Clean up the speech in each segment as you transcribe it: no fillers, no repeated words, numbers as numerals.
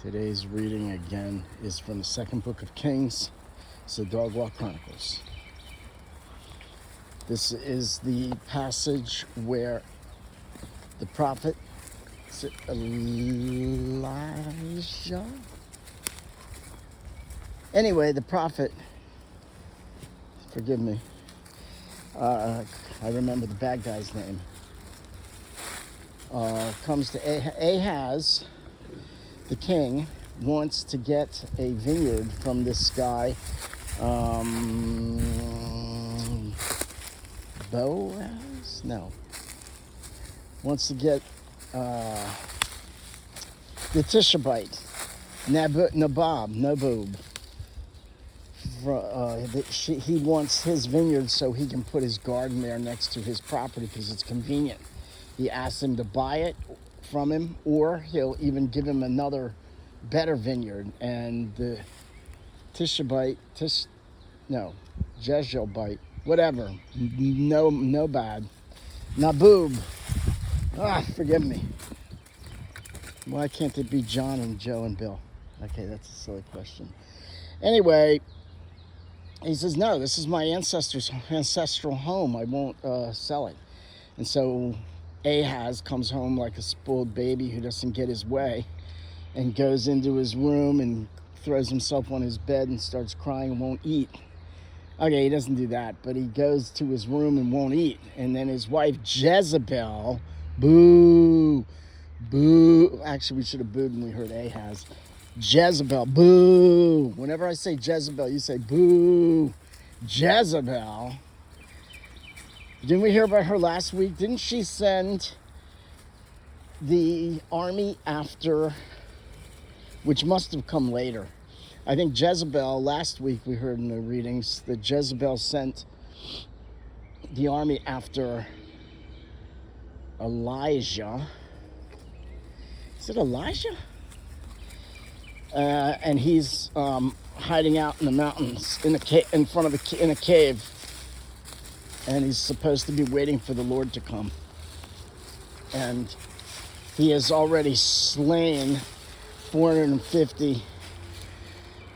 Today's reading again is from the second book of Kings. It's the Dog Walk Chronicles. This is the passage where the prophet, is it Elijah? Anyway, the prophet, forgive me, I remember the bad guy's name, comes to Ahaz, the king, wants to get a vineyard from this guy, Boaz? No. Wants to get the Tishabite, Naboob. He wants his vineyard so he can put his garden there next to his property because it's convenient. He asks him to buy it from him, or he'll even give him another better vineyard. And the Jezreelite, whatever, no bad, Naboob, forgive me. Why can't it be John and Joe and Bill? Okay, that's a silly question. Anyway, he says, no, this is my ancestral home. I won't sell it. And so Ahaz comes home like a spoiled baby who doesn't get his way and goes into his room and throws himself on his bed and starts crying and won't eat. Okay, he doesn't do that, but he goes to his room and won't eat. And then his wife Jezebel, boo. Actually, we should have booed when we heard Ahaz. Jezebel, boo. Whenever I say Jezebel, you say boo. Jezebel. Didn't we hear about her last week? Didn't she send the army after, which must have come later. I think Jezebel, last week we heard in the readings that Jezebel sent the army after Elijah. Is it Elijah? And he's hiding out in the mountains in a cave. And he's supposed to be waiting for the Lord to come. And he has already slain 450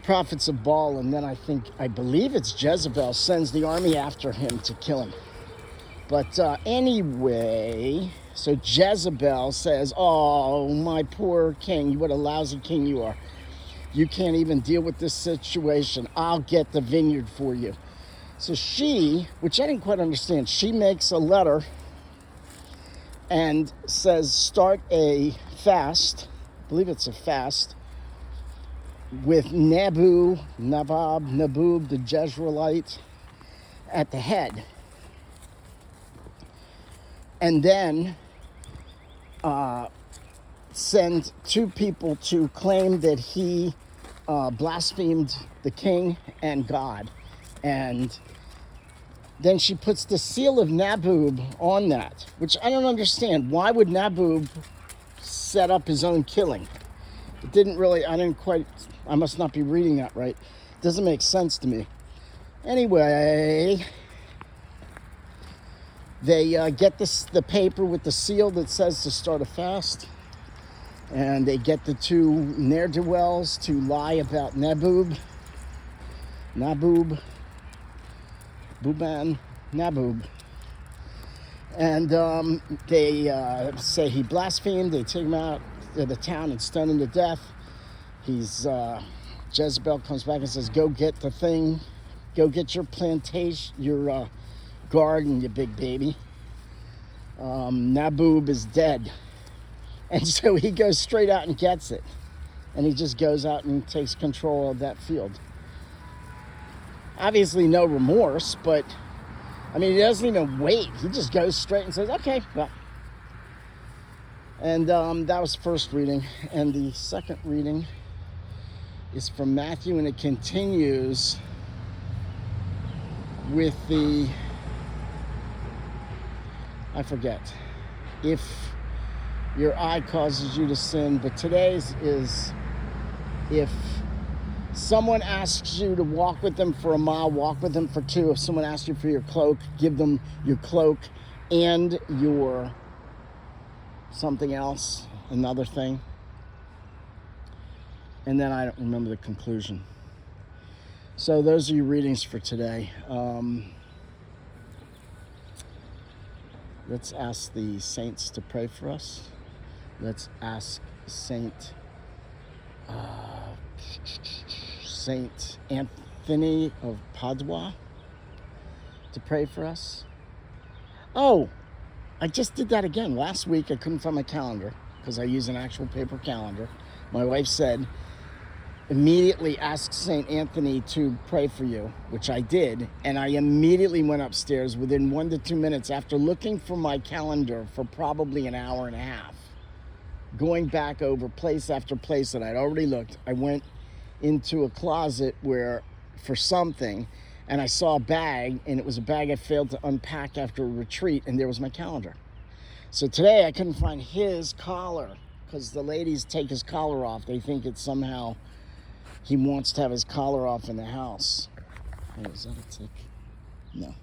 prophets of Baal. And then I believe it's Jezebel sends the army after him to kill him. But anyway, so Jezebel says, oh, my poor king, what a lousy king you are. You can't even deal with this situation. I'll get the vineyard for you. So she, which I didn't quite understand, she makes a letter and says start a fast, I believe it's a fast, with Naboob, the Jezreelite, at the head. And then send two people to claim that he blasphemed the king and God. And then she puts the seal of Naboob on that, which I don't understand. Why would Naboob set up his own killing? It didn't really, I must not be reading that right. It doesn't make sense to me. Anyway, they get the paper with the seal that says to start a fast. And they get the two ne'er-do-wells to lie about Naboob. And they say he blasphemed. They take him out of the town and stone him to death. Jezebel comes back and says, go get the thing. Go get your plantation, your garden, you big baby. Naboob is dead. And so he goes straight out and gets it. And he just goes out and takes control of that field. Obviously no remorse, but he doesn't even wait. He just goes straight and says, okay, well. And that was first reading. And the second reading is from Matthew, and it continues with I forget, if your eye causes you to sin. But today's is, if someone asks you to walk with them for a mile, walk with them for 2. If someone asks you for your cloak, give them your cloak and your something else, another thing. And then I don't remember the conclusion. So those are your readings for today. Let's ask the saints to pray for us. Let's ask Saint Anthony of Padua to pray for us. Oh, I just did that again. Last week I couldn't find my calendar because I use an actual paper calendar. My wife said, immediately ask St. Anthony to pray for you, which I did. And I immediately went upstairs within 1 to 2 minutes after looking for my calendar for probably an hour and a half. Going back over place after place that I'd already looked, I went into a closet for something, and I saw a bag, and it was a bag I failed to unpack after a retreat, and there was my calendar. So today I couldn't find his collar because the ladies take his collar off. They think it's somehow he wants to have his collar off in the house. Oh, is that a tick? No.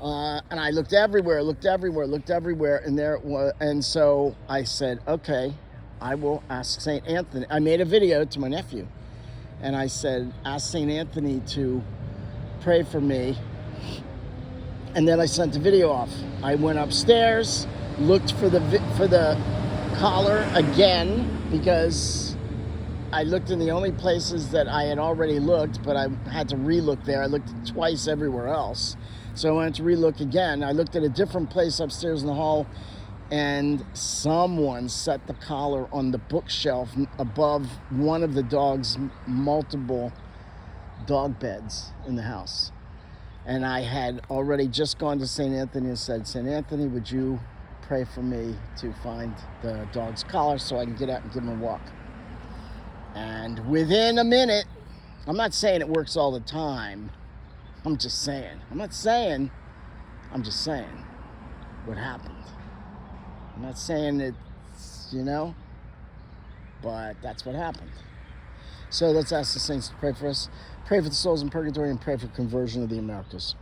And I looked everywhere, and there it was. And so I said, okay, I will ask St. Anthony. I made a video to my nephew, and I said, ask St. Anthony to pray for me. And then I sent the video off. I went upstairs, looked for the collar again, because I looked in the only places that I had already looked, but I had to re-look there. I looked twice everywhere else. So I went to re-look again. I looked at a different place upstairs in the hall, and someone set the collar on the bookshelf above one of the dog's multiple dog beds in the house. And I had already just gone to St. Anthony and said, St. Anthony, would you pray for me to find the dog's collar so I can get out and give him a walk? And within a minute, I'm not saying it works all the time. I'm just saying what happened. I'm not saying it's, but that's what happened. So let's ask the saints to pray for us. Pray for the souls in purgatory and pray for conversion of the Americas.